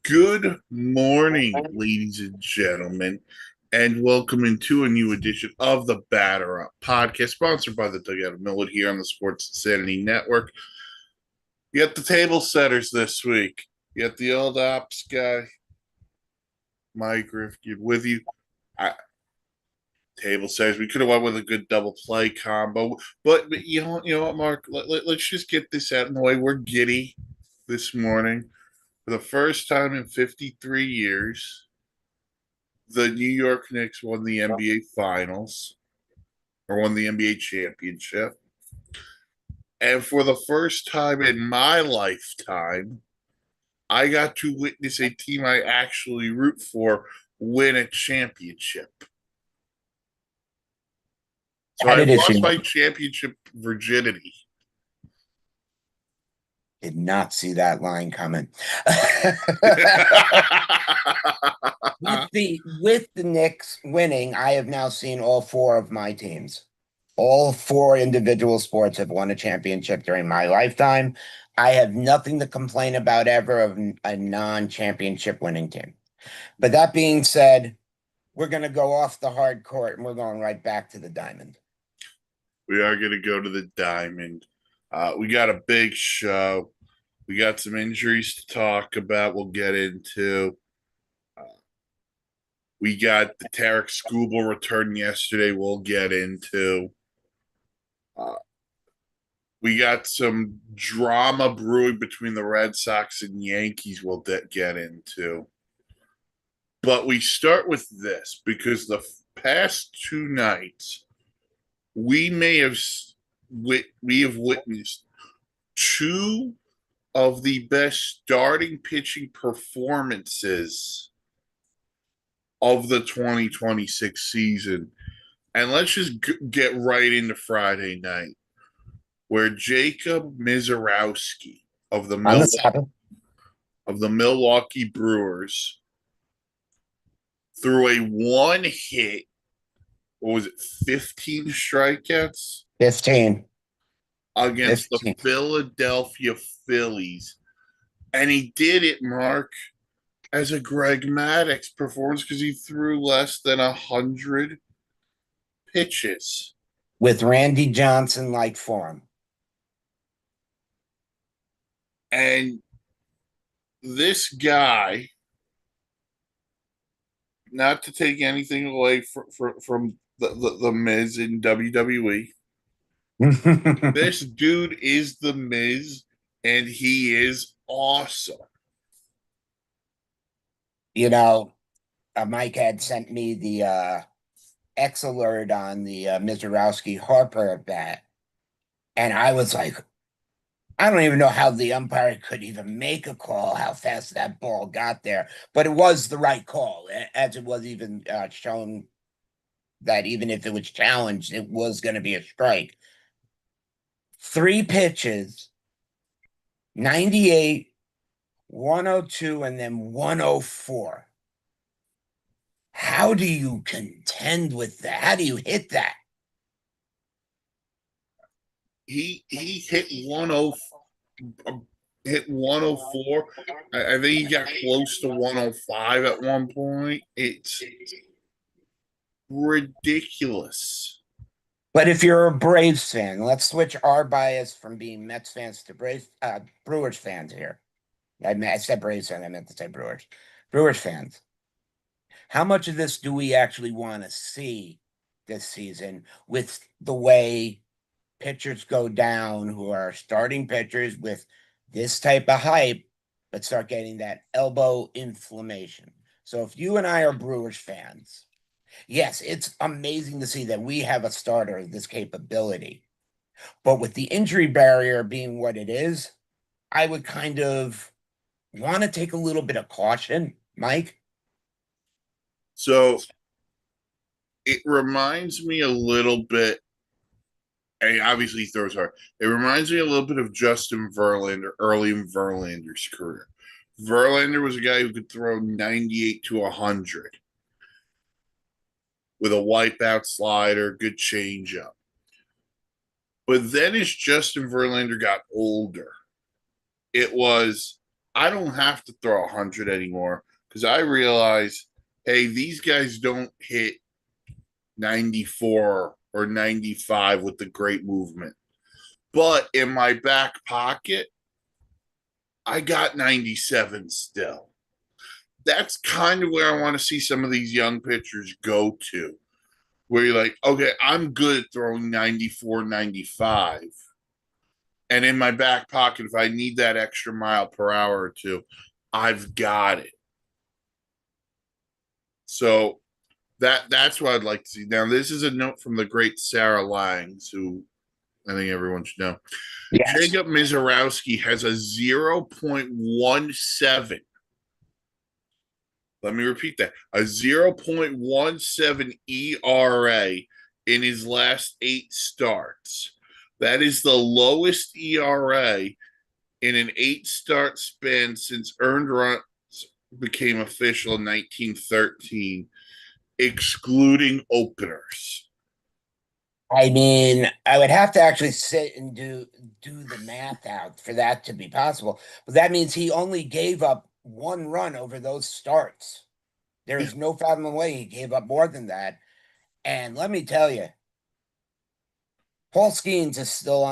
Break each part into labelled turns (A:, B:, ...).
A: Good morning, ladies and gentlemen, and welcome into a new edition of the Batter Up podcast, sponsored by the Dugout of Millwood here on the Sports Insanity Network. You got the table setters this week. You got the old ops guy, Mike Rifkin, with you. Table setters. We could have went with a good double play combo, but you know what, Mark? Let's just get this out of the way. We're giddy this morning for the first time in 53 years. The New York Knicks won the NBA Finals or won the NBA championship. And for the first time in my lifetime, I got to witness a team I actually root for win a championship. So
B: How
A: I
B: did it
A: lost
B: feel?
A: my championship virginity.
B: Did not see that line coming. With the Knicks winning, I have now seen all four of my teams. All four individual sports have won a championship during my lifetime. I have nothing to complain about ever of a non-championship winning team. But that being said, we're going to go off the hard court and we're going right back to the diamond.
A: We are going to go to the Diamond. We got a big show. We got some injuries to talk about. We'll get into. We got the Tarek Skubal return yesterday. We'll get into. Uh, we got some drama brewing between the Red Sox and Yankees. We'll get into. But we start with this because the past two nights we may have we have witnessed two of the best starting pitching performances of the 2026 season. And let's just get right into Friday night, where Jacob Mizorowski of the
B: On the Sabbath.
A: Milwaukee Brewers threw a one hit. What was it? 15 strikeouts
B: 15.
A: against the
B: 15.
A: Philadelphia Phillies, and he did it, Mark, as a Greg Maddux performance because he threw less than 100 pitches.
B: With Randy Johnson like form.
A: And this guy, not to take anything away from the Miz in WWE, this dude is the Miz, and he is awesome.
B: Mike had sent me the X alert on the Mizorowski Harper bat, and I was like, I don't even know how the umpire could even make a call, how fast that ball got there, but it was the right call, as it was even shown that even if it was challenged, it was going to be a strike. 3 pitches, 98, 102, and then 104. How do you contend with that? How do you hit that?
A: He hit 104. I think he got close to 105 at one point. It's ridiculous.
B: But if you're a Braves fan, let's switch our bias from being Mets fans to Brewers fans here. I said Braves fan, I meant to say Brewers. Brewers fans. How much of this do we actually want to see this season with the way pitchers go down who are starting pitchers with this type of hype, but start getting that elbow inflammation? So if you and I are Brewers fans, yes, it's amazing to see that we have a starter of this capability. But with the injury barrier being what it is, I would kind of want to take a little bit of caution, Mike.
A: So it reminds me a little bit. And obviously, he throws hard. It reminds me a little bit of Justin Verlander early in Verlander's career. Verlander was a guy who could throw 98 to 100 with a wipeout slider, good changeup. But then as Justin Verlander got older, it was I don't have to throw 100 anymore because I realize, hey, these guys don't hit 94 or 95 with the great movement. But in my back pocket, I got 97 still. That's kind of where I want to see some of these young pitchers go to, where you're like, okay, I'm good at throwing 94, 95. And in my back pocket, if I need that extra mile per hour or two, I've got it. So that's what I'd like to see. Now, this is a note from the great Sarah Langs, who I think everyone should know.
B: Yes.
A: Jacob Mizorowski has a 0.17. Let me repeat that. A 0.17 ERA in his last 8 starts. That is the lowest ERA in an 8 start span since earned runs became official in 1913, excluding openers.
B: I mean, I would have to actually sit and do the math out for that to be possible. But that means he only gave up 1 run over those starts. There
A: Yeah.
B: is no fathomable way he gave up more than that. And let me tell you, Paul Skeens is still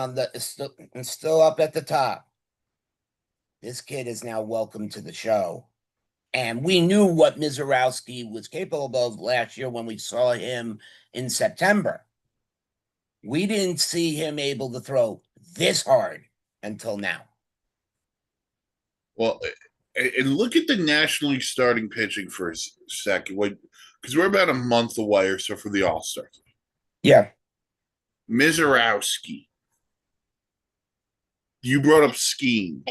B: still up at the top. This kid is now welcome to the show. And we knew what Mizorowski was capable of last year when we saw him in September. We didn't see him able to throw this hard until now.
A: Well, and look at the National League starting pitching for a second, because we're about a month away or so for the All Stars.
B: Yeah.
A: Mizorowski, you brought up Skeens.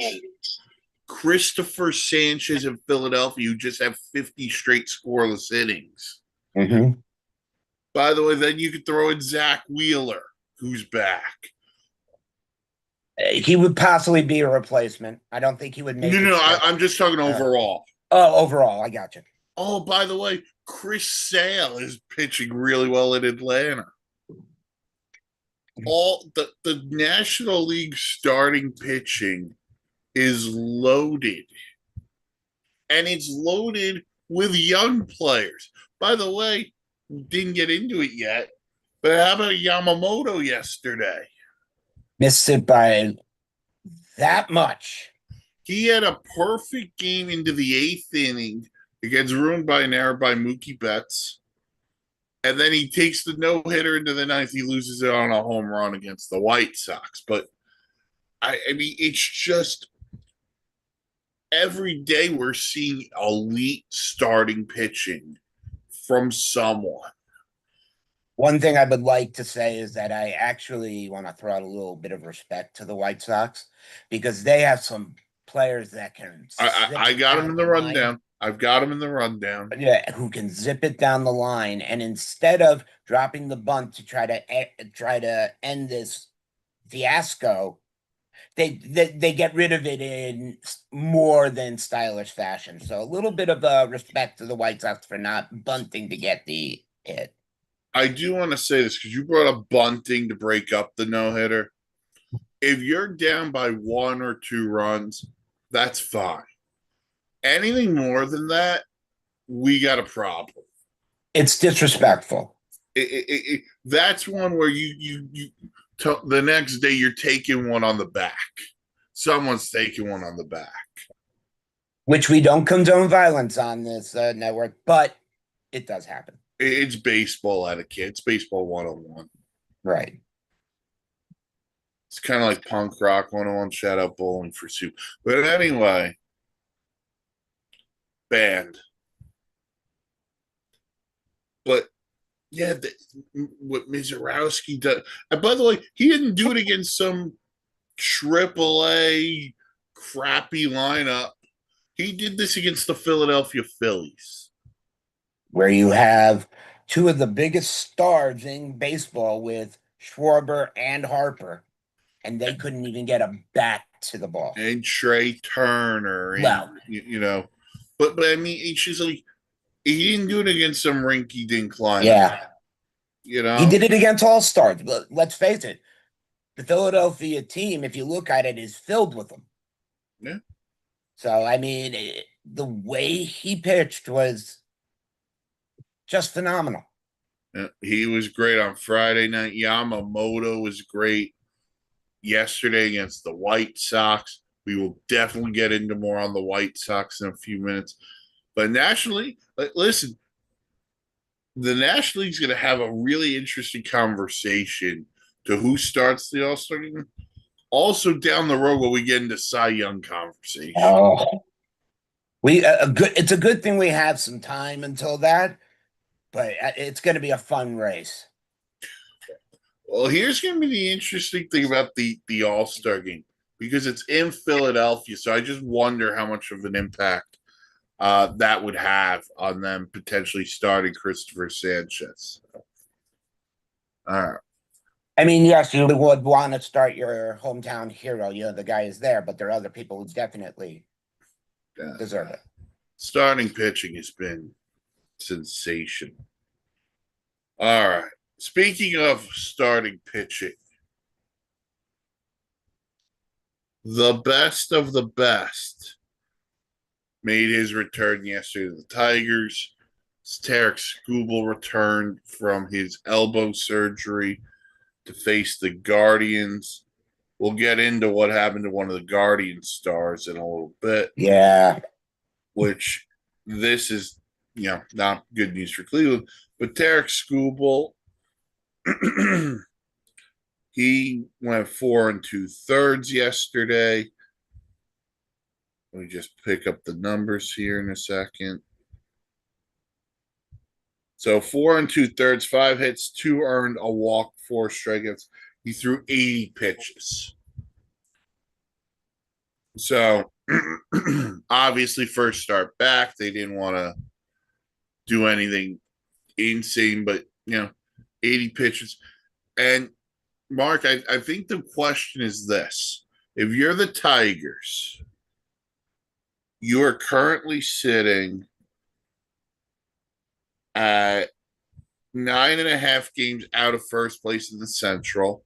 A: Christopher Sanchez in Philadelphia, who just have 50 straight scoreless innings.
B: Mm-hmm.
A: By the way, then you could throw in Zach Wheeler, who's back.
B: He would possibly be a replacement. I don't think he would
A: No,
B: make
A: no,
B: it.
A: I'm just talking overall.
B: Oh, overall, I got you.
A: Oh, by the way, Chris Sale is pitching really well in Atlanta. All the National League starting pitching is loaded, and it's loaded with young players. By the way, didn't get into it yet, but how about Yamamoto yesterday?
B: Missed it by that much.
A: He had a perfect game into the 8th inning. It gets ruined by an error by Mookie Betts. And then he takes the no hitter into the ninth. He loses it on a home run against the White Sox. But I mean, it's just every day we're seeing elite starting pitching from someone.
B: One thing I would like to say is that I actually want to throw out a little bit of respect to the White Sox because they have some players that can
A: I
B: zip it
A: got him
B: down
A: in
B: the
A: the
B: line.
A: rundown. I've got him in the rundown.
B: Yeah, who can zip it down the line, and instead of dropping the bunt to try to end this fiasco, they get rid of it in more than stylish fashion. So a little bit of respect to the White Sox for not bunting to get the hit.
A: I do want to say this because you brought up bunting to break up the no hitter. If you're down by 1 or 2 runs, that's fine. Anything more than that, we got a problem.
B: It's disrespectful.
A: That's one where the next day you're taking one on the back. Someone's taking one on the back.
B: Which we don't condone violence on this network, but it does happen.
A: It's baseball etiquette. It's baseball 101.
B: Right.
A: It's kind of like punk rock 101. Shout out Bowling for Soup. But anyway, banned. But yeah, what Mizorowski does. And by the way, he didn't do it against some AAA crappy lineup. He did this against the Philadelphia Phillies,
B: Where you have two of the biggest stars in baseball with Schwarber and Harper, and they couldn't even get a bat to the ball.
A: and Trey Turner, and
B: Well,
A: but I mean, it's just like he didn't do it against some rinky dink lineup.
B: yeah. He
A: You
B: did it against all stars, but let's face it, the Philadelphia team, if you look at it, is filled with them.
A: Yeah.
B: So, I mean, the way he pitched was just phenomenal.
A: He was great on Friday night. Yamamoto was great yesterday against the White Sox. We will definitely get into more on the White Sox in a few minutes. But nationally, listen, the National League's going to have a really interesting conversation to who starts the All Star game. Also, down the road, when we get into Cy Young conversation.
B: Oh, we a good. It's a good thing we have some time until that, but it's going to be a fun race.
A: Well, here's going to be the interesting thing about the All Star game because it's in Philadelphia. So I just wonder how much of an impact that would have on them potentially starting Christopher Sanchez. All right.
B: I mean, yes, you would want to start your hometown hero. You know, the guy is there, but there are other people who definitely deserve it.
A: Starting pitching has been sensational. All right. Speaking of starting pitching, the best of the best made his return yesterday to the Tigers. Tarek Skubal returned from his elbow surgery to face the Guardians. We'll get into what happened to one of the Guardian stars in a little bit,
B: Yeah.
A: which this is, not good news for Cleveland. But Tarek Skubal, he went 4 2/3 yesterday. Let me just pick up the numbers here in a second. So 4 2/3, 5 hits, 2 earned, a walk, 4 strikeouts. He threw 80 pitches. So obviously, first start back, they didn't want to do anything insane, but 80 pitches. And Mark, I think the question is this: if you're the Tigers, you are currently sitting at 9.5 games out of first place in the Central.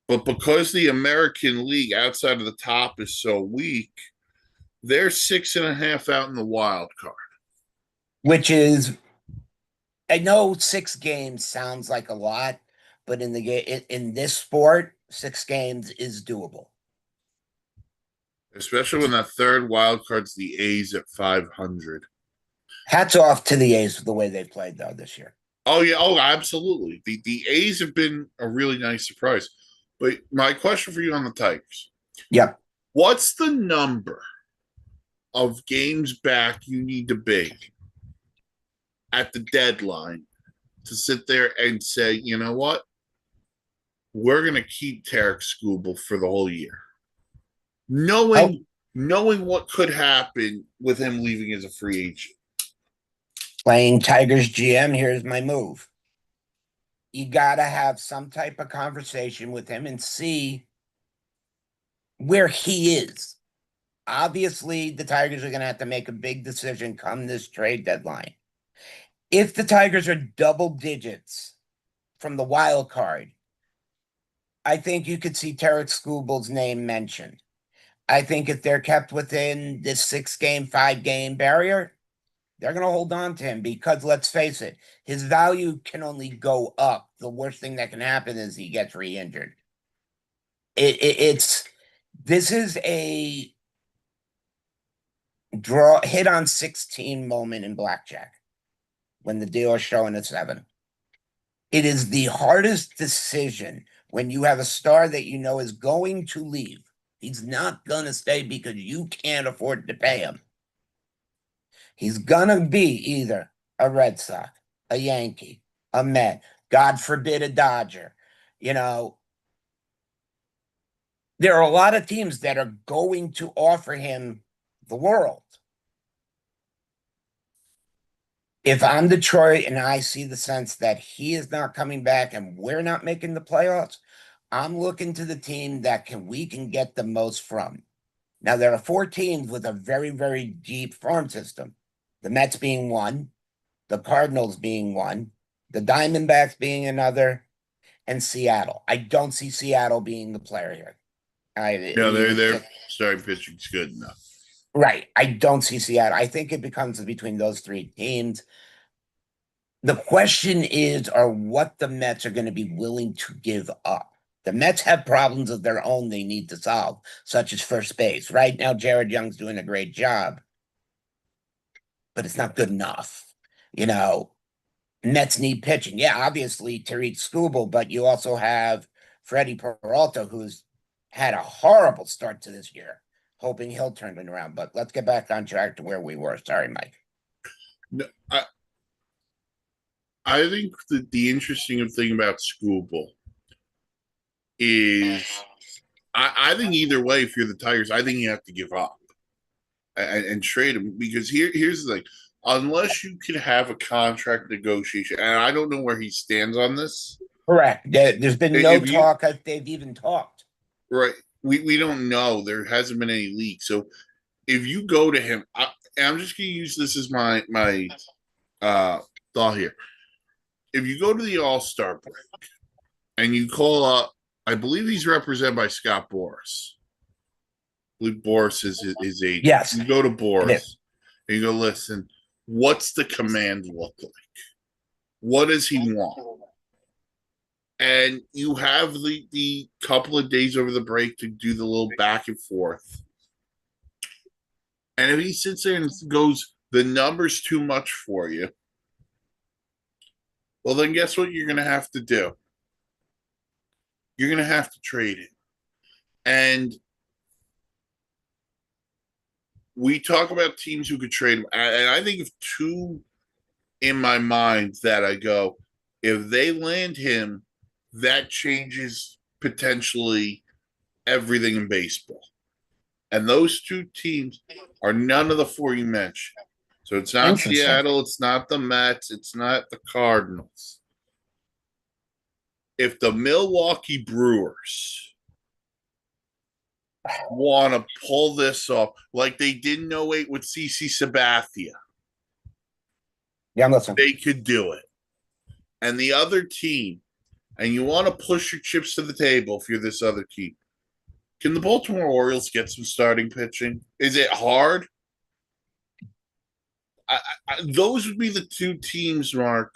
A: But because the American League outside of the top is so weak, they're 6.5 out in the wild card.
B: Which is, I know 6 games sounds like a lot, but in the game in this sport, 6 games is doable.
A: Especially when that third wild card's the A's at 500.
B: Hats off to the A's for the way they've played though this year.
A: Oh yeah, oh absolutely. The A's have been a really nice surprise. But my question for you on the Tigers:
B: Yep.
A: what's the number of games back you need to be at the deadline to sit there and say, you know what? We're going to keep Tarek Skubal for the whole year,
B: Oh,
A: knowing what could happen with him leaving as a free agent.
B: playing Tigers GM, here's my move. You got to have some type of conversation with him and see where he is. Obviously, the Tigers are going to have to make a big decision come this trade deadline. If the Tigers are double digits from the wild card, I think you could see Tarek Skubal's name mentioned. I think if they're kept within this 6 game, 5 game barrier, they're going to hold on to him because let's face it, his value can only go up. The worst thing that can happen is he gets re-injured. It's this is a draw hit on 16 moment in blackjack when the deal is showing a 7. It is the hardest decision when you have a star that you know is going to leave. He's not going to stay because you can't afford to pay him. He's going to be either a Red Sox, a Yankee, a Met, God forbid a Dodger. You know, there are a lot of teams that are going to offer him the world. If I'm Detroit and I see the sense that he is not coming back and we're not making the playoffs, I'm looking to the team that we can get the most from. Now there are 4 teams with a very, very deep farm system. The Mets being one, the Cardinals being one, the Diamondbacks being another, and Seattle. I don't see Seattle being the player here.
A: Yeah, their starting pitching's good enough.
B: Right. I don't see Seattle. I think it becomes between those three teams. The question is, are what the Mets are going to be willing to give up. The Mets have problems of their own they need to solve, such as first base. Right now, Jared Young's doing a great job, but it's not good enough. You know, Mets need pitching. Yeah, obviously Tariq Skubal, but you also have Freddie Peralta, who's had a horrible start to this year, hoping he'll turn it around. But let's get back on track to where we were. Sorry, Mike.
A: No, I think that the interesting thing about Scooball is I think either way, if you're the Tigers, I think you have to give up and trade him because here's the thing. Unless you can have a contract negotiation, and I don't know where he stands on this.
B: Correct. There's been no
A: If you
B: talk that they've even talked.
A: right, we don't know. There hasn't been any leak. So if you go to him, and I'm just going to use this as my uh, thought here. If you go to the All Star break and you call up, I believe he's represented by Scott Boras. I believe Boras is his agent.
B: Yes,
A: You go to
B: it is.
A: Boras and you go, listen, what's the command look like? What does he want? And you have the couple of days over the break to do the little back and forth. And if he sits there and goes, the number's too much for you, well, then guess what you're going to have to do? You're going to have to trade it. And we talk about teams who could trade him. And I think of two in my mind that I go, if they land him, that changes potentially everything in baseball. And those two teams are none of the four you mentioned. So it's not
B: Interesting.
A: Seattle, it's not the Mets, it's not the Cardinals. If the Milwaukee Brewers want to pull this off like they did in '08 with CC Sabathia,
B: Yeah, I'm listening.
A: they could do it. And the other team, and you want to push your chips to the table if you're this other team, can the Baltimore Orioles get some starting pitching? Is it hard? Those would be the two teams, Mark.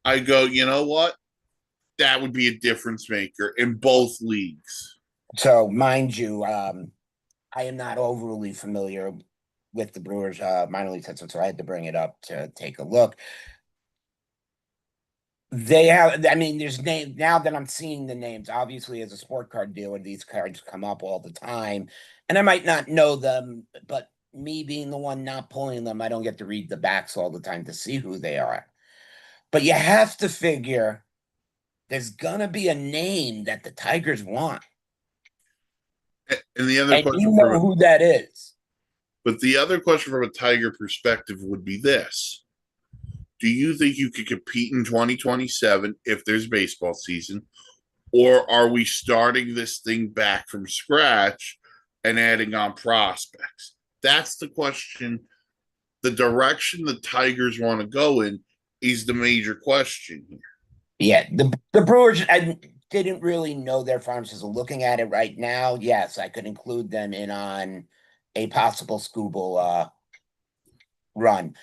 A: I go, you know what? That would be a difference maker in both leagues.
B: So, mind you, I am not overly familiar with the Brewers minor league system, so I had to bring it up to take a look. They have, I mean, there's name now that I'm seeing the names. Obviously, as a sport card dealer, these cards come up all the time, and I might not know them, but me being the one not pulling them, I don't get to read the backs all the time to see who they are. But you have to figure there's gonna be a name that the Tigers want,
A: And the other
B: and you
A: question
B: know who that is.
A: but the other question from a Tiger perspective would be this: do you think you could compete in 2027 if there's baseball season, or are we starting this thing back from scratch and adding on prospects? That's the question. The direction the Tigers want to go in is the major question here.
B: Yeah, the Brewers, I didn't really know their farm system. Looking at it right now, yes, I could include them in on a possible Scooble run.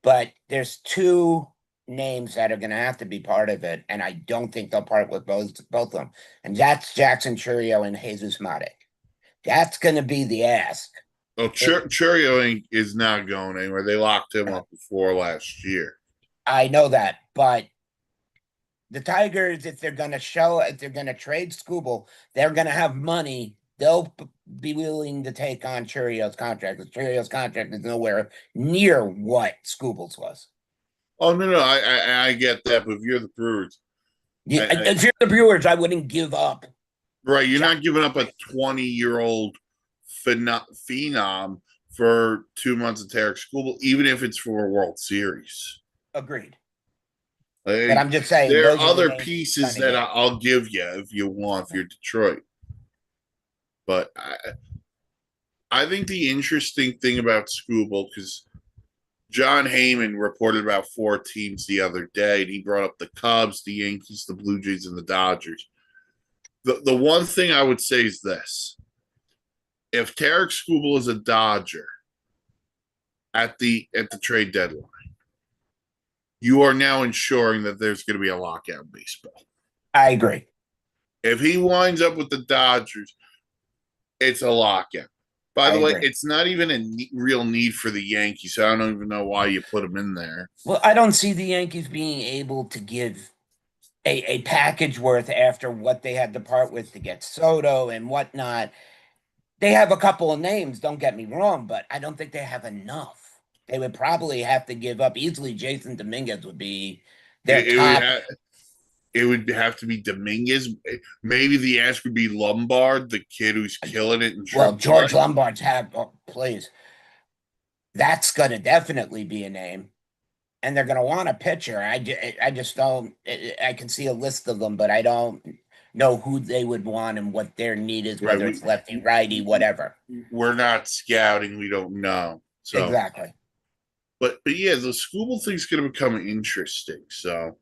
B: But there's two names that are going to have to be part of it, and I don't think they'll part with both of them. And that's Jackson Churio and Jesus Matic. That's going to be the ask.
A: Oh, Churio is not going anywhere. They locked him up before last year.
B: I know that, but the Tigers, if they're going to show, if they're going to trade Scooble, they're going to have money. They'll be willing to take on Churio's contract. Because Churio's contract is nowhere near what Scooble's was.
A: Oh no, I get that, but if you're the Brewers,
B: If you're the Brewers, I wouldn't give up.
A: right, you're not giving up a 20-year-old phenom for 2 months of Tarek School, even if it's for a World Series.
B: Agreed. But
A: Like,
B: I'm just saying,
A: there are
B: those are the
A: other
B: names
A: pieces
B: to
A: that
B: get.
A: I'll give you if you want, if you're Detroit. But I think the interesting thing about Scooble, because John Heyman reported about four teams the other day, and he brought up the Cubs, the Yankees, the Blue Jays, and the Dodgers. The one thing I would say is this: if Tarek Skubal is a Dodger, at the trade deadline. You are now ensuring that there's going to be a lockout in baseball.
B: I agree.
A: If he winds up with the Dodgers, it's a lockout. By
B: I
A: the way,
B: agree.
A: it's not even a real need for the Yankees. So I don't even know why you put him in there.
B: Well, I don't see the Yankees being able to give a package worth after what they had to part with to get Soto and whatnot. They have a couple of names, don't get me wrong, but I don't think they have enough. They would probably have to give up easily. Jason Dominguez would be their
A: It, it would
B: top.
A: have it would have to be Dominguez. Maybe the ask would be Lombard, the kid who's killing it in
B: Well,
A: AAA.
B: George Lombard's have, oh, please. That's going to definitely be a name. And they're going to want a pitcher. I just don't. I can see a list of them, but I don't know who they would want and what their need is,
A: Right?
B: whether it's lefty, righty, whatever.
A: We're not scouting. We don't know. So,
B: Exactly.
A: but yeah, the Scooble thing's going to become interesting. So,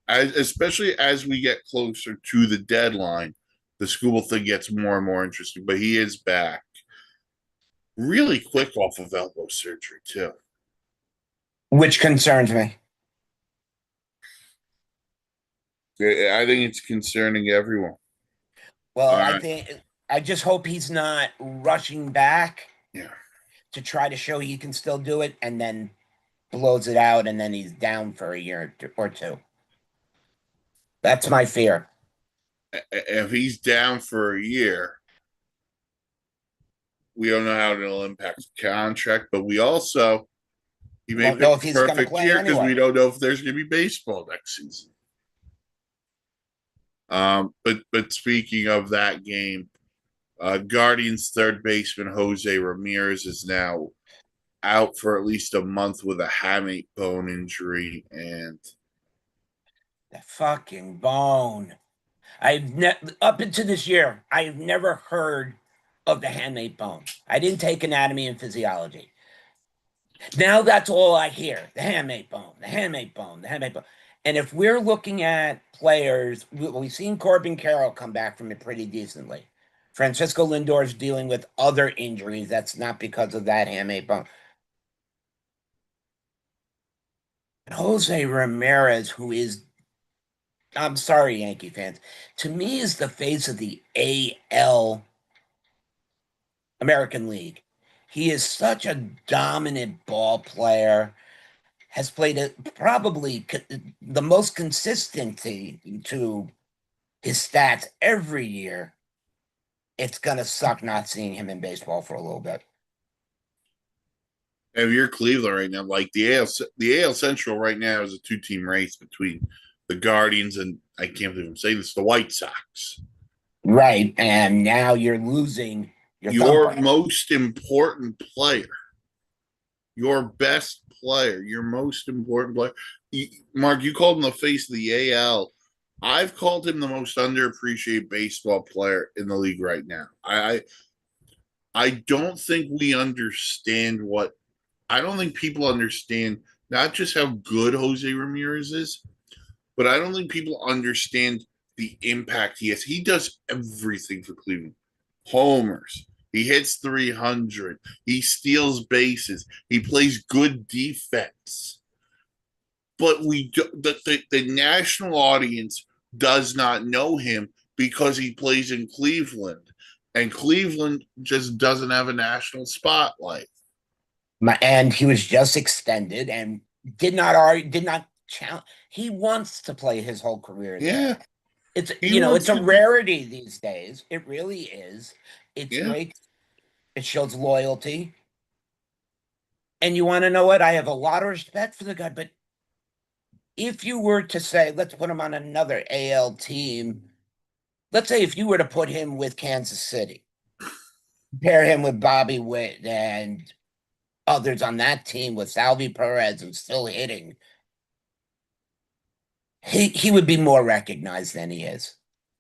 A: especially as we get closer to the deadline, the Scooble thing gets more and more interesting. But he is back really quick off of elbow surgery too.
B: Which concerns me.
A: I think it's concerning everyone.
B: Well,
A: All
B: I
A: right.
B: think I just hope he's not rushing back
A: Yeah.
B: to try to show he can still do it and then blows it out and then he's down for a year or two. That's my fear.
A: If he's down for a year, we don't know how it'll impact the contract, but we also he may
B: Won't know
A: pick
B: if
A: the
B: he's going to
A: perfect
B: play
A: year because we
B: anyway.
A: don't know if there's going to be baseball next season. But speaking of that game, Guardians third baseman Jose Ramirez is now out for at least a month with a hamate bone injury, and
B: The fucking bone. Up until this year, I've never heard of the handmade bone. I didn't take anatomy and physiology. Now that's all I hear: the handmade bone, the handmade bone, the handmade bone. And if we're looking at players, we've seen Corbin Carroll come back from it pretty decently. Francisco Lindor is dealing with other injuries. That's not because of that handmade bone. Jose Ramirez, who is, I'm sorry, Yankee fans, to me is the face of the AL American League. He is such a dominant ball player, has played probably the most consistency to his stats every year. It's gonna suck not seeing him in baseball for a little bit.
A: if you're Cleveland right now, like the AL Central right now is a two-team race between the Guardians and I can't believe I'm saying this, the White Sox.
B: Right, and now you're losing your
A: Your
B: thumper.
A: most important player, your best player, your most important player. Mark, you called him the face of the AL. I've called him the most underappreciated baseball player in the league right now. I don't think we understand what I don't think people understand not just how good Jose Ramirez is, but I don't think people understand the impact he has. He does everything for Cleveland. Homers. He hits 300. He steals bases. He plays good defense. But the national audience does not know him because he plays in Cleveland. And Cleveland just doesn't have a national spotlight.
B: And he was just extended and did not argue, did not challenge. He wants to play his whole career there.
A: Yeah.
B: It's
A: He
B: it's
A: wants
B: a
A: to be,
B: rarity these days. It really is. It's
A: yeah.
B: great. It shows loyalty. And you want to know what? I have a lot of respect for the guy, but if you were to say, let's put him on another AL team, let's say if you were to put him with Kansas City, pair him with Bobby Witt and others on that team with Salvi Perez who's still hitting, he would be more recognized than he is.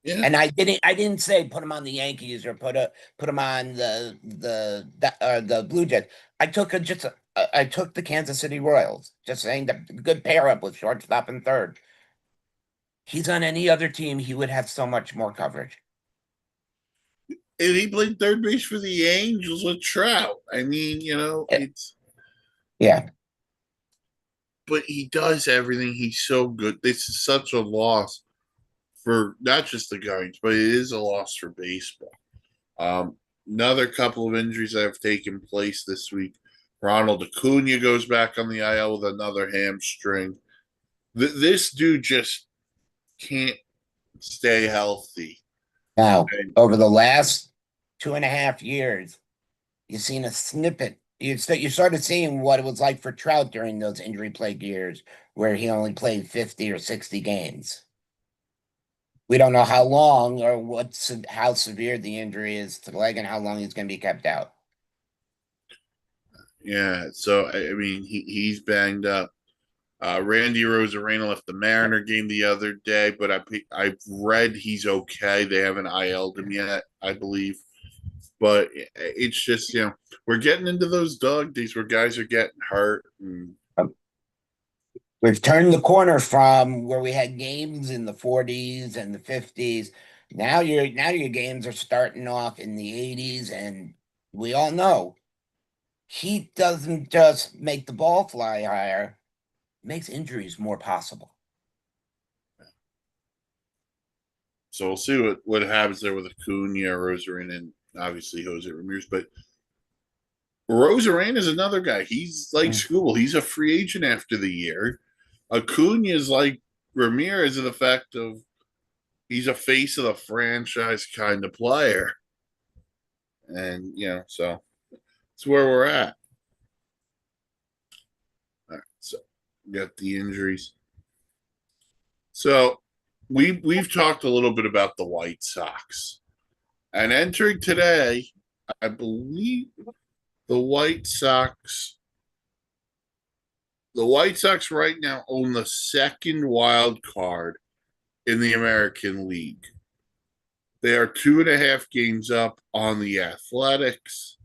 A: Yeah.
B: And I didn't say put him on the Yankees or put him on the Blue Jays. I took the Kansas City Royals, just saying the good pair up with shortstop and third. He's on any other team, he would have so much more coverage.
A: And he played third base for the Angels with Trout. I mean,
B: Eh, Yeah.
A: but he does everything. He's so good. This is such a loss for not just the Giants, but it is a loss for baseball. Um, Another couple of injuries that have taken place this week. Ronald Acuna goes back on the IL with another hamstring. This dude just can't stay healthy.
B: Now,
A: And
B: over the last 2.5 years, you've seen a snippet. You started seeing what it was like for Trout during those injury-plagued years where he only played 50 or 60 games. We don't know how long or how severe the injury is to the leg and how long he's going to be kept out.
A: yeah, so I mean he's banged up. Randy Rosarena left the Mariner game the other day, but I've read he's okay. They haven't IL'd him yet, I believe. But it's just we're getting into those dog days where guys are getting hurt. And
B: We've turned the corner from where we had games in the 40s and the 50s. Now your games are starting off in the 80s, and we all know heat doesn't just make the ball fly higher, it makes injuries more possible.
A: so we'll see what happens there with Acuna, Rosarena, and obviously Jose Ramirez. But Rosarena is another guy. He's like
B: Mm.
A: school. He's a free agent after the year. Acuna is like Ramirez in the fact of he's a face of the franchise kind of player. And so it's where we're at. All right, so we got the injuries. So we've talked a little bit about the White Sox. And entering today, I believe the White Sox the White Sox right now own the second wild card in the American League. They are 2.5 games up on the Athletics.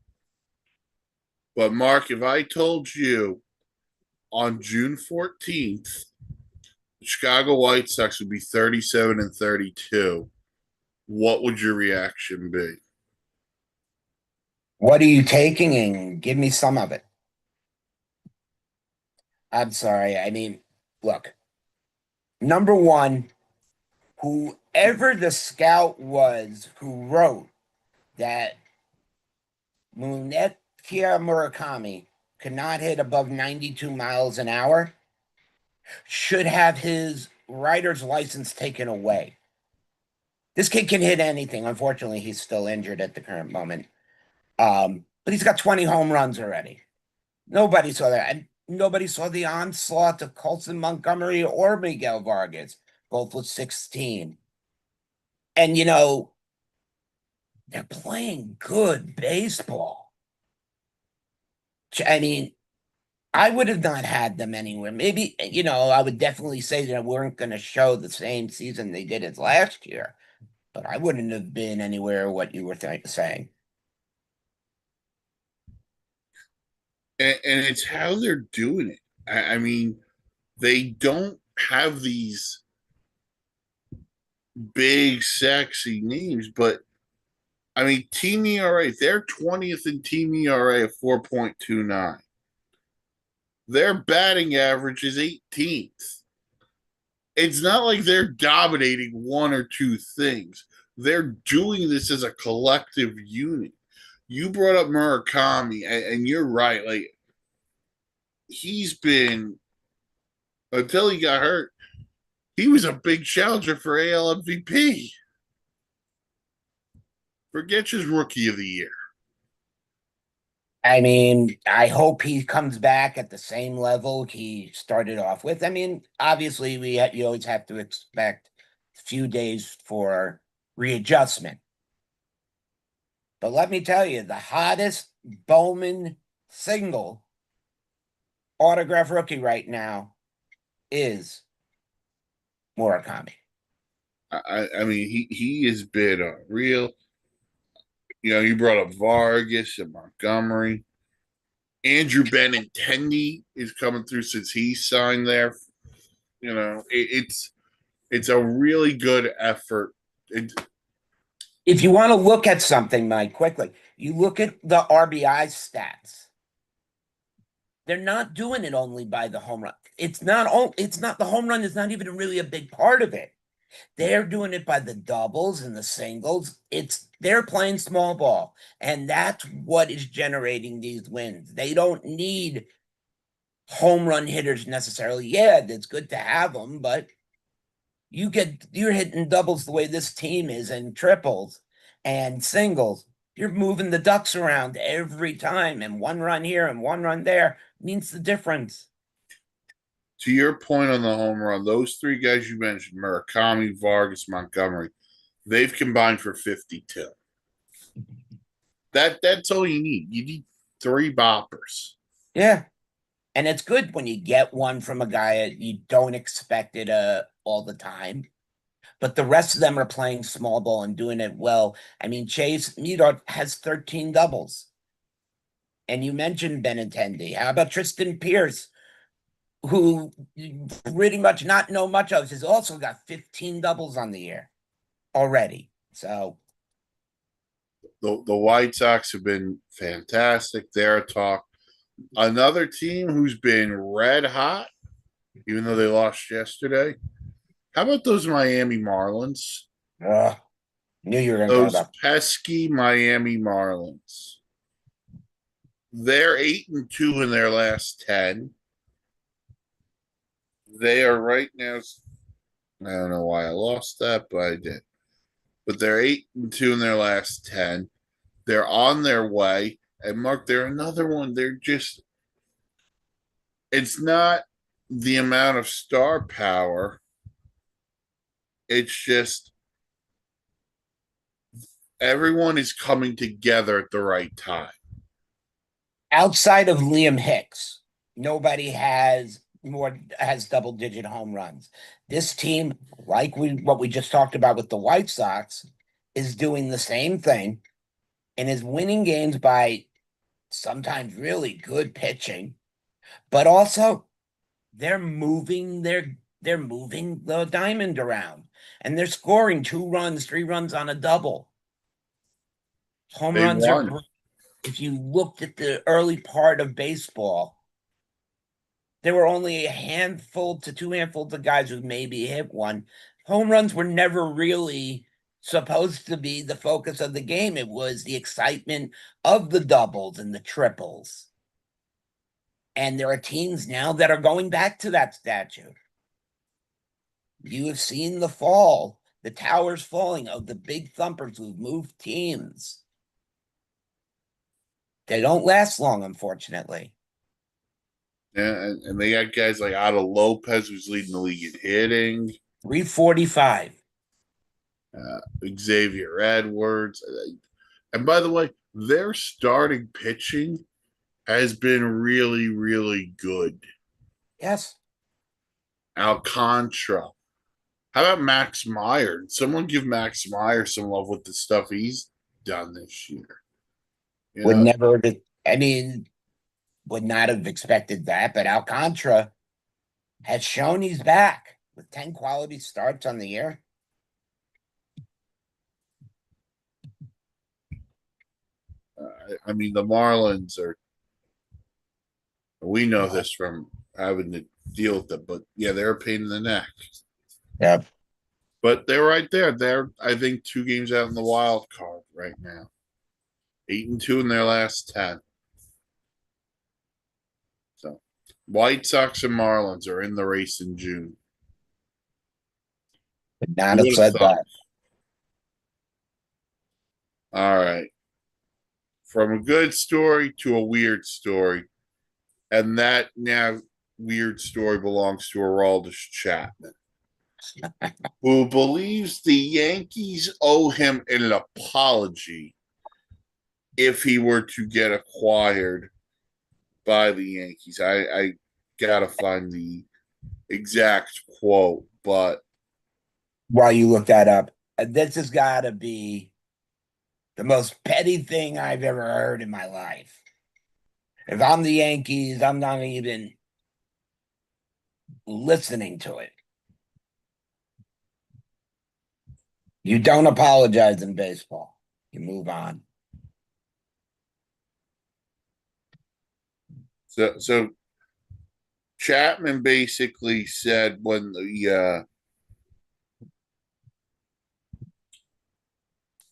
A: But Mark, if I told you on June 14th, the Chicago White Sox would be 37-32, what would your reaction be?
B: What are you taking? And give me some of it. I'm sorry. I mean, look, number one, whoever the scout was who wrote that Munekia Murakami could not hit above 92 miles an hour should have his rider's license taken away. This kid can hit anything. Unfortunately, he's still injured at the current moment. But he's got 20 home runs already. Nobody saw that. And nobody saw the onslaught of Colson Montgomery or Miguel Vargas, both with 16. And, they're playing good baseball. I mean, I would have not had them anywhere. Maybe, I would definitely say that we weren't going to show the same season they did as last year, but I wouldn't have been anywhere what you were saying.
A: And it's how they're doing it. I mean, they don't have these big, sexy names, but I mean, team ERA, they're 20th in team ERA of 4.29. Their batting average is 18th. It's not like they're dominating one or two things. They're doing this as a collective unit. You brought up Murakami, and you're right. Like, he's been, until he got hurt, he was a big challenger for AL MVP. Forget his rookie of the year.
B: I mean, I hope he comes back at the same level he started off with. I mean, obviously, you always have to expect a few days for readjustment. But let me tell you, the hottest Bowman single autograph rookie right now is Murakami.
A: I mean, he has been a real. You brought up Vargas and Montgomery. Andrew Benintendi is coming through since he signed there. It's a really good effort.
B: If you want to look at something, Mike, quickly, you look at the RBI stats. They're not doing it only by the home run. It's not the home run is not even really a big part of it. They're doing it by the doubles and the singles. They're playing small ball, and that's what is generating these wins. They don't need home run hitters necessarily. Yeah, it's good to have them, but you're hitting doubles the way this team is and triples and singles. You're moving the ducks around every time, and one run here and one run there means the difference.
A: To your point on the home run, those three guys you mentioned, Murakami, Vargas, Montgomery, they've combined for 52. That's all you need. You need three boppers.
B: Yeah. And it's good when you get one from a guy that you don't expect it all the time. But the rest of them are playing small ball and doing it well. I mean, Chase Meador has 13 doubles. And you mentioned Benintendi. How about Tristan Pierce, who you pretty much not know much of, has also got 15 doubles on the year already. So
A: The White Sox have been fantastic. They're a talk. Another team who's been red hot, even though they lost yesterday. How about those Miami Marlins?
B: uh, knew you were going to talk
A: Those
B: about.
A: pesky Miami Marlins. They're 8-2 in their last 10. They are right now. I don't know why I lost that, but I did. But they're 8-2 in their last 10. They're on their way. And Mark, they're another one. They're just, it's not the amount of star power. It's just everyone is coming together at the right time.
B: Outside of Liam Hicks, nobody has double digit home runs. This team, like what we just talked about with the White Sox, is doing the same thing and is winning games by sometimes really good pitching, but also they're moving the diamond around and they're scoring 2 runs, 3 runs on a double. Home
A: They
B: runs are
A: won.
B: great. If you looked at the early part of baseball, there were only a handful to two handfuls of guys who maybe hit one. Home runs were never really supposed to be the focus of the game. It was the excitement of the doubles and the triples. And there are teams now that are going back to that statue. You have seen the towers falling of the big thumpers who've moved teams. They don't last long, unfortunately.
A: Yeah, and they got guys like Otto Lopez, who's leading the league in hitting.
B: 345.
A: Xavier Edwards. And by the way, their starting pitching has been really, really good.
B: Yes.
A: Alcantara. How about Max Meyer? Someone give Max Meyer some love with the stuff he's done this year. You
B: Would
A: know,
B: never, I mean, would not have expected that, but Alcantara has shown he's back with 10 quality starts on the year.
A: I mean, the Marlins are, we know
B: Yeah.
A: this from having to deal with them, but yeah, they're a pain in the neck.
B: Yep.
A: But they're right there. They're, I think, 2 games out in the wild card right now. 8-2 in their last 10. So, White Sox and Marlins are in the race in June.
B: Would not
A: Who
B: have
A: would have
B: said
A: thought?
B: that.
A: All right. From a good story to a weird story. And that now weird story belongs to Aroldis Chapman, who believes the Yankees owe him an apology if he were to get acquired by the Yankees. I gotta find the exact quote, but
B: While you look that up, this has got to be the most petty thing I've ever heard in my life. If I'm the Yankees, I'm not even listening to it. You don't apologize in baseball. You move on.
A: So Chapman basically said when the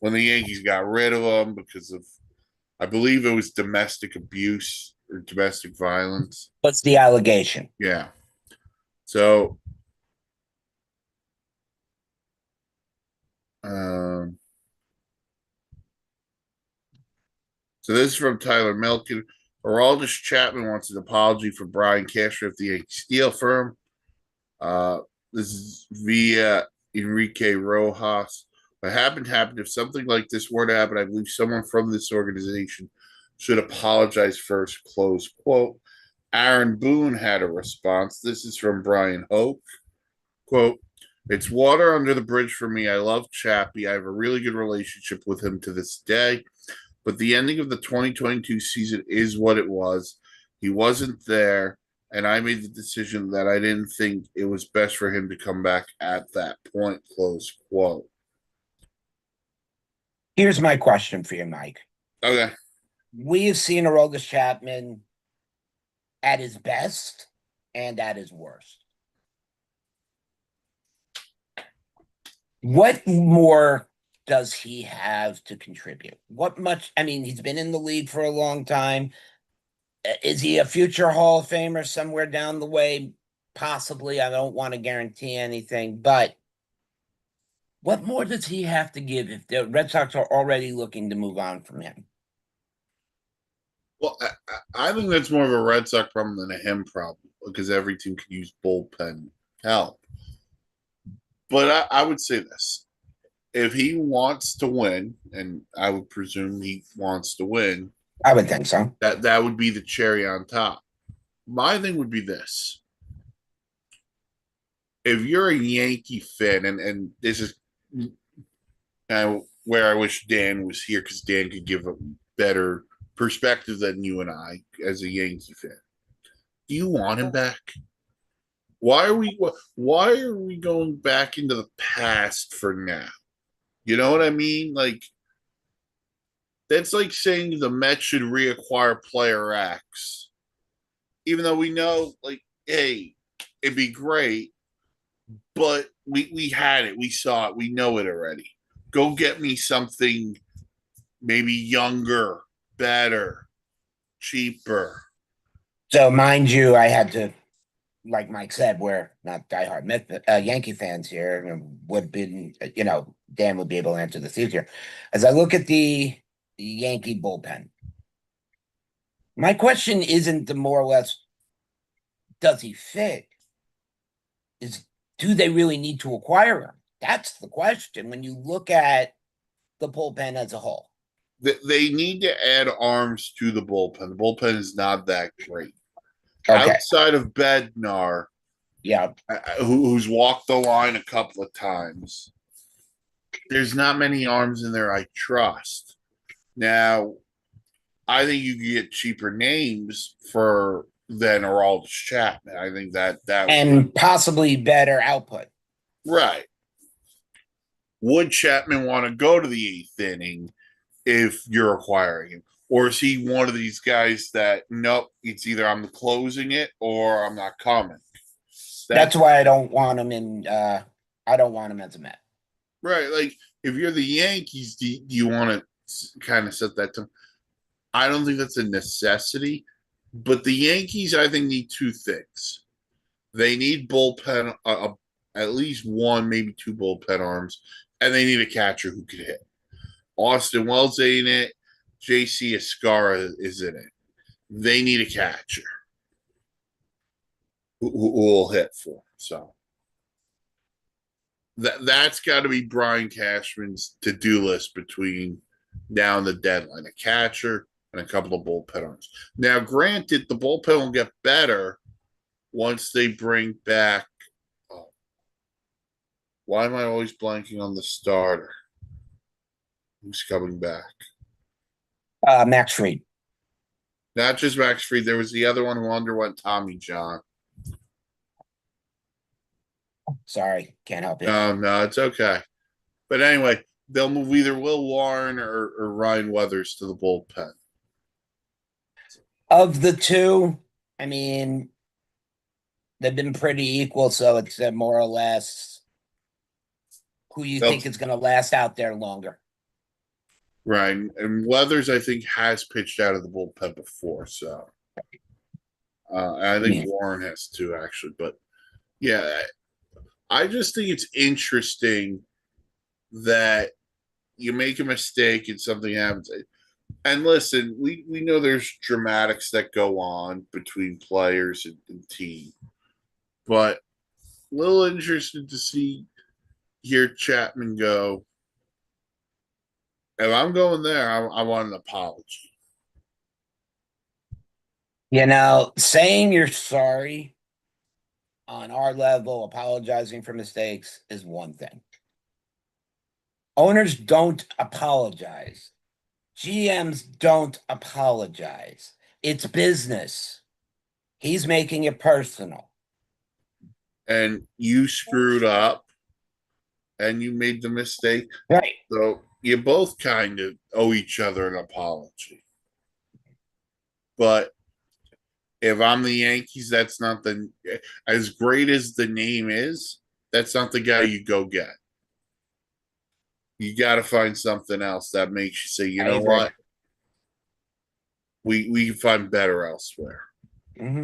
A: Yankees got rid of him because of, I believe it was domestic abuse or domestic violence.
B: What's the allegation?
A: Yeah. So um so this is from Tyler Milken. Aroldis Chapman wants an apology for Brian Cashman of the Yankee Steel firm. Uh, this is via Enrique Rojas. What happened. If something like this were to happen, I believe someone from this organization should apologize first. Close quote. Aaron Boone had a response. This is from Brian Hoke. Quote, it's water under the bridge for me. I love Chappie. I have a really good relationship with him to this day. But the ending of the 2022 season is what it was. He wasn't there, and I made the decision that I didn't think it was best for him to come back at that point. Close quote.
B: Here's my question for you, Mike.
A: Okay.
B: We have seen Aroldis Chapman at his best and at his worst. What more does he have to contribute? What much? I mean, he's been in the league for a long time. Is he a future Hall of Famer somewhere down the way? Possibly. I don't want to guarantee anything, but what more does he have to give if the Red Sox are already looking to move on from him?
A: Well, I think that's more of a Red Sox problem than a him problem because every team can use bullpen help. But I would say this: if he wants to win, and I would presume he wants to win,
B: I would think so.
A: that would be the cherry on top. My thing would be this: if you're a Yankee fan, and this is where I wish Dan was here because Dan could give a better perspective than you and I as a Yankee fan. Do you want him back? Why are we going back into the past for now? You know what I mean? Like that's like saying the Mets should reacquire player X, even though we know, like, hey, it'd be great, but we had it, we saw it, we know it already. Go get me something maybe younger, better, cheaper.
B: So, mind you, I had to, like Mike said, we're not diehard Yankee fans here. Would be, Dan would be able to answer this easier. As I look at the Yankee bullpen, my question isn't the more or less does he fit? Is do they really need to acquire him? That's the question when you look at the bullpen as a whole.
A: They need to add arms to the bullpen. The bullpen is not that great.
B: Okay.
A: Outside of Bednar,
B: Yeah.
A: who's walked the line a couple of times, there's not many arms in there I trust. Now, I think you can get cheaper names for than Aroldis Chapman. I think that
B: And possibly better output.
A: right. Would Chapman want to go to the eighth inning if you're acquiring him? Or is he one of these guys that nope, it's either I'm closing it or I'm not coming.
B: That's why I don't want him in I don't want him as a Met.
A: Right. Like if you're the Yankees, do you want to kind of set that tone? I don't think that's a necessity, but the Yankees, I think, need two things. They need bullpen, at least one, maybe two bullpen arms, and they need a catcher who can hit. Austin Wells ain't it. JC Escara is in it. They need a catcher who will hit for them. So that's got to be Brian Cashman's to-do list between now and the deadline: a catcher and a couple of bullpen arms. Now, granted, the bullpen will get better once they bring back. Oh, why am I always blanking on the starter? Who's coming back?
B: Max Fried.
A: Not just Max Fried. There was the other one who underwent Tommy John.
B: Sorry, can't help you.
A: No, it's okay. But anyway, they'll move either Will Warren or Ryan Weathers to the bullpen.
B: Of the two, I mean, they've been pretty equal, so it's more or less who you
A: They'll
B: think is going to last out there longer.
A: right. And Weathers, I think, has pitched out of the bullpen before, so and I think
B: Yeah.
A: Warren has too, actually. But yeah, I just think it's interesting that you make a mistake and something happens. And listen, we know there's dramatics that go on between players and team, but a little interested to see hear Chapman go. If I'm going there, I want an apology.
B: Saying you're sorry on our level, apologizing for mistakes is one thing. Owners don't apologize. GMs don't apologize. It's business. He's making it personal.
A: And you screwed up and you made the mistake.
B: Right.
A: So you both kind of owe each other an apology. But if I'm the Yankees, that's not the as great as the name is, that's not the guy you go get. You got to find something else that makes you say, you
B: I
A: know
B: agree.
A: what, we can find better elsewhere.
B: Hmm.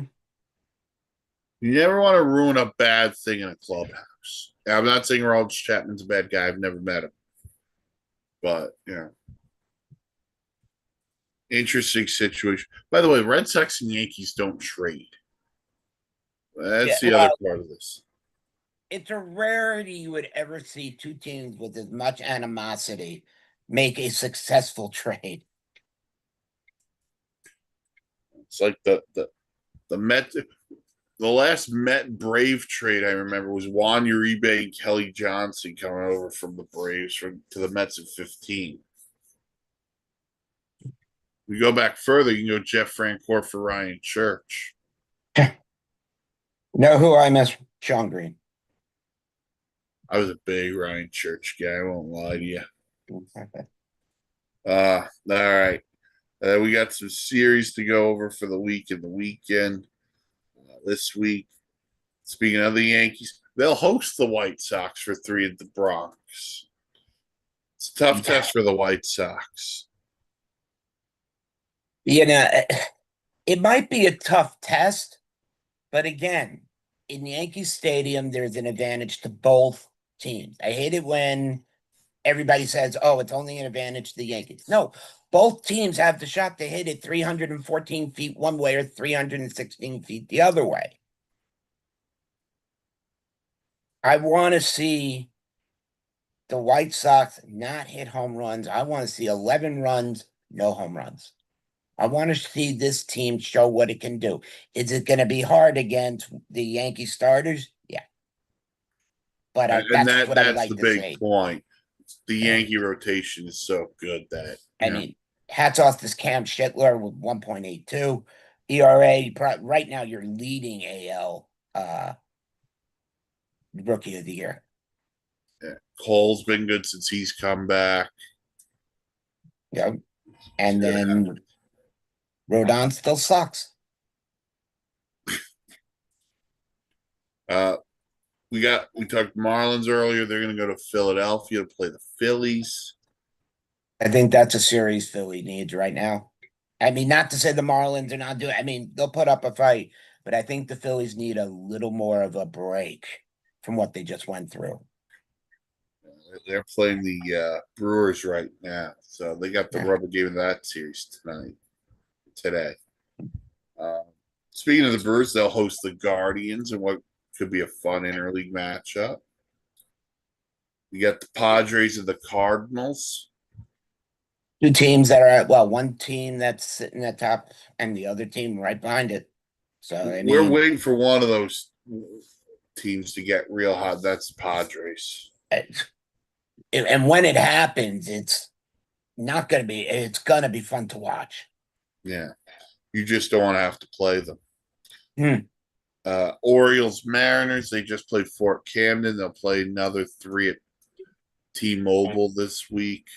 A: You never want to ruin a bad thing in a clubhouse. I'm not saying Ronald Chapman's a bad guy. I've never met him, but interesting situation. By the way, Red Sox and Yankees don't trade.
B: Yeah,
A: That's the other
B: well,
A: part of this.
B: it's a rarity you would ever see two teams with as much animosity make a successful trade.
A: It's like the Met. The last Met Brave trade I remember was Juan Uribe and Kelly Johnson coming over from the Braves to the Mets in 15. We go back further, you can go Jeff Francoeur for Ryan Church.
B: Know who I miss? Sean Green.
A: I was a big Ryan Church guy. I won't lie to you. All right. We got some series to go over for the week and the weekend. This week, speaking of the Yankees, they'll host the White Sox for 3 at the Bronx. It's a tough test for the White Sox.
B: You know, it might be a tough test, but again, in Yankee Stadium, there's an advantage to both teams. I hate it when everybody says, oh, it's only an advantage to the Yankees. No, both teams have the shot to hit it 314 feet one way or 316 feet the other way. I want to see the White Sox not hit home runs. I want to see 11 runs, no home runs. I want to see this team show what it can do. Is it going to be hard against the Yankee starters? Yeah, but
A: And
B: that's what I would
A: that's the
B: like to
A: big
B: see.
A: point. The
B: Yeah.
A: Yankee rotation is so good that
B: I mean, hats off to Cam Schittler with 1.82 ERA. Right now, you're leading AL Rookie of the Year.
A: Cole's been good since he's come back.
B: Yeah, and then Rodon still sucks.
A: Uh, we talked Marlins earlier. They're going to go to Philadelphia to play the Phillies.
B: I think that's a series Philly needs right now. I mean, not to say the Marlins are not doing. I mean, they'll put up a fight, but I think the Phillies need a little more of a break from what they just went through.
A: They're playing the Brewers right now, so they got the
B: Yeah.
A: rubber game of that series today. Speaking of the Brewers, they'll host the Guardians in what could be a fun interleague matchup. You got the Padres and the Cardinals.
B: Two teams that are one team that's sitting at top and the other team right behind it. So I
A: We're
B: mean,
A: waiting for one of those teams to get real hot. That's the Padres.
B: and when it happens, it's not going to be. It's going to be fun to watch.
A: Yeah, you just don't want to have to play them.
B: Hmm.
A: Orioles, Mariners. They just played Fort Camden. They'll play another 3 at T-Mobile this week.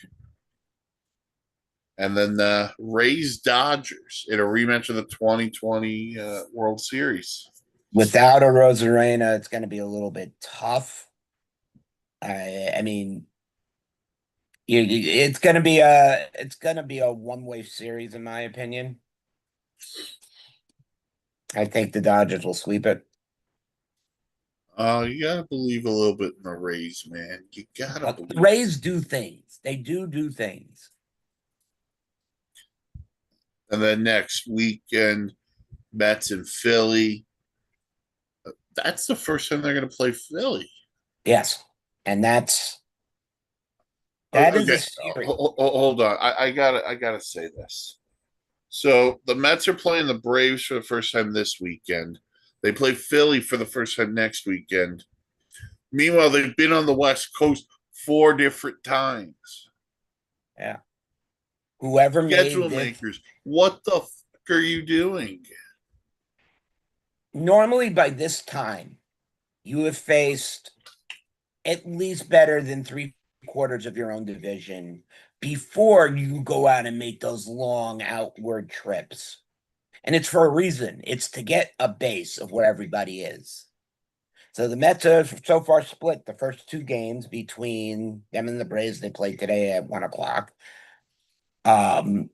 A: And then the Rays Dodgers in a rematch of the 2020 World Series.
B: Without a Rosarena, it's going to be a little bit tough. I mean, it's going to be a one-way series, in my opinion. I think the Dodgers will sweep it.
A: You gotta believe a little bit in the Rays, man. You gotta
B: But the
A: believe.
B: Rays do things. They do things.
A: And then next weekend, Mets and Philly. That's the first time they're gonna play Philly.
B: Yes, and that is a
A: Okay,
B: series.
A: hold on. I gotta say this. So the Mets are playing the Braves for the first time this weekend. They play Philly for the first time next weekend. Meanwhile, they've been on the West Coast 4 different times.
B: Yeah. Whoever made
A: Schedule
B: this,
A: makers, what the fuck are you doing?
B: normally by this time, you have faced at least better than three-quarters of your own division before you go out and make those long outward trips. And it's for a reason. It's to get a base of where everybody is. So the Mets have so far split the first two games between them and the Braves. They played today at 1 o'clock. Um,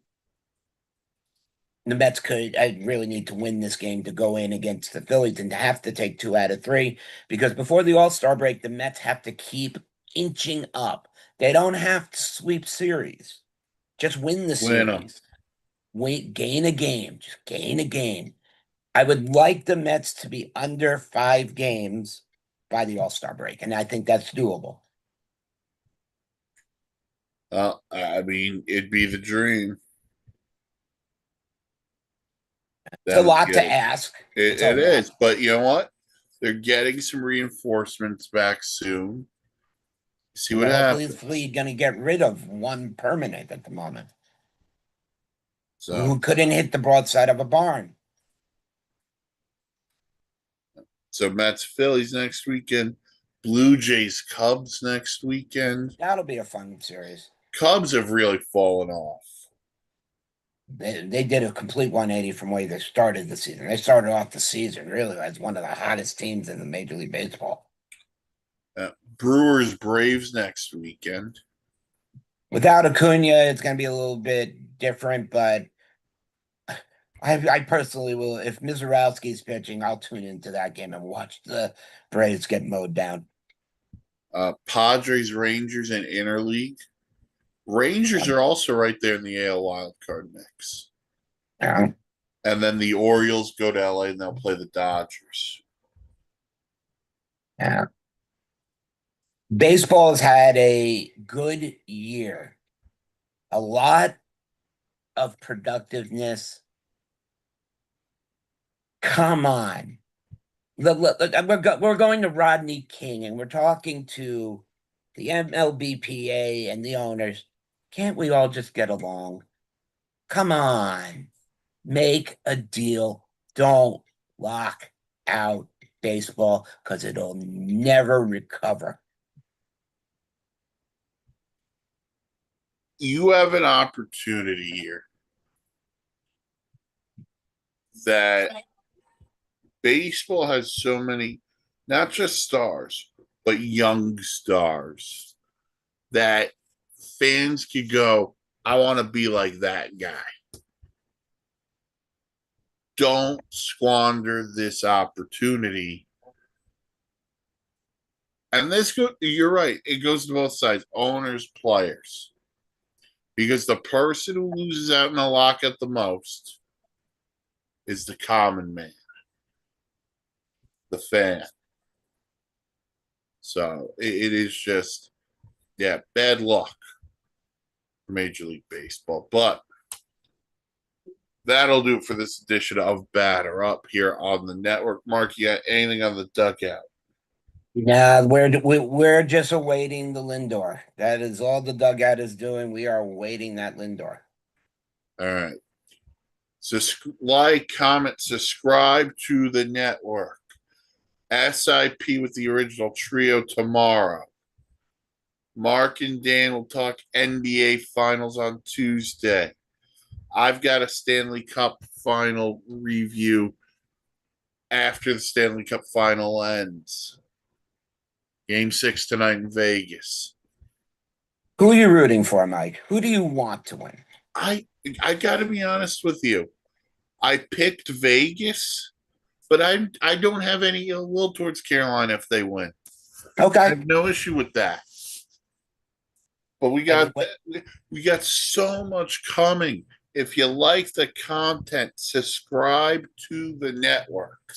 B: the Mets could I really need to win this game to go in against the Phillies and to have to take 2 out of 3 because before the All-Star break, the Mets have to keep inching up. They don't have to sweep series. Just win the
A: Win them.
B: series. Gain a game. Just gain a game. I would like the Mets to be under 5 games by the All-Star break, and I think that's doable.
A: I mean, it'd be the dream.
B: It's a
A: Them to
B: lot
A: get
B: to
A: it.
B: ask.
A: it.
B: It's a
A: It
B: lot.
A: is, but you know what? They're getting some reinforcements back soon. See
B: And
A: what
B: they're
A: happens.
B: hopefully going to get rid of one permanent at the moment
A: So,
B: who couldn't hit the broadside of a barn.
A: so Mets Phillies next weekend. Blue Jays Cubs next weekend.
B: That'll be a fun series.
A: Cubs have really fallen off.
B: They did a complete 180 from where they started the season. They started off the season really as one of the hottest teams in the Major League Baseball.
A: Brewers Braves next weekend.
B: Without Acuna, it's going to be a little bit different, but I personally will. If Mizorowski's pitching, I'll tune into that game and watch the Braves get mowed down.
A: Padres Rangers and interleague. Rangers are also right there in the AL wild card mix.
B: Yeah.
A: And then the Orioles go to LA and they'll play the Dodgers.
B: Yeah. Baseball has had a good year. A lot of productiveness. Come on. Look, we're going to Rodney King and we're talking to the MLBPA and the owners. Can't we all just get along? Come on. Make a deal. Don't lock out baseball because it'll never recover.
A: You have an opportunity here that baseball has so many, not just stars, but young stars that fans could go, I want to be like that guy. Don't squander this opportunity. And you're right. It goes to both sides, owners, players. Because the person who loses out in a lockout the most is the common man, the fan. So it is just, yeah, bad luck for Major League Baseball. But that'll do it for this edition of Batter Up here on the network. Mark, you got anything on the dugout?
B: Yeah, we're just awaiting the Lindor. That is all the dugout is doing. We are awaiting that Lindor.
A: All right. So like, comment, subscribe to the network. SIP with the original trio tomorrow. Mark and Dan will talk NBA Finals on Tuesday. I've got a Stanley Cup final review after the Stanley Cup final ends. Game 6 tonight in Vegas.
B: Who are you rooting for, Mike? Who do you want to win?
A: I I got to be honest with you. I picked Vegas, but I don't have any ill will towards Carolina if they win. I
B: Okay.
A: have no issue with that. But we got so much coming. If you like the content, subscribe to the network.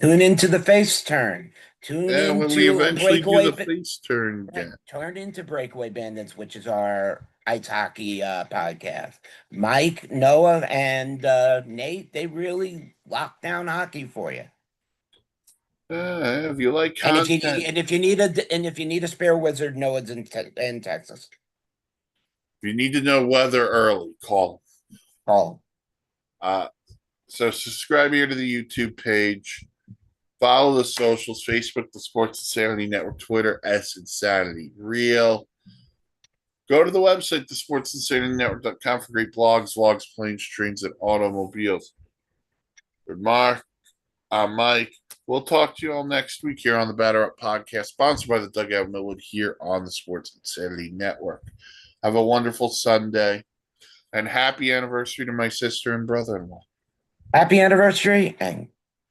B: Tune into the face turn. Tune
A: And when we
B: into
A: eventually do the face turn again.
B: Turn into Breakaway Bandits, which is our ice hockey podcast. Mike, Noah, and Nate, they really lock down hockey for you.
A: If you like
B: And
A: content,
B: if you need a spare wizard, Noah's in Texas.
A: if you need to know weather early, call.
B: Call.
A: So subscribe here to the YouTube page. Follow the socials, Facebook, the Sports Insanity Network, Twitter, S Insanity Real. Go to the website, thesportsinsanitynetwork.com for great blogs, vlogs, planes, trains, and automobiles. For Mark, I'm Mike. We'll talk to you all next week here on the Batter Up Podcast, sponsored by the Dugout Millwood here on the Sports Insanity Network. Have a wonderful Sunday, and happy anniversary to my sister and brother-in-law.
B: Happy anniversary and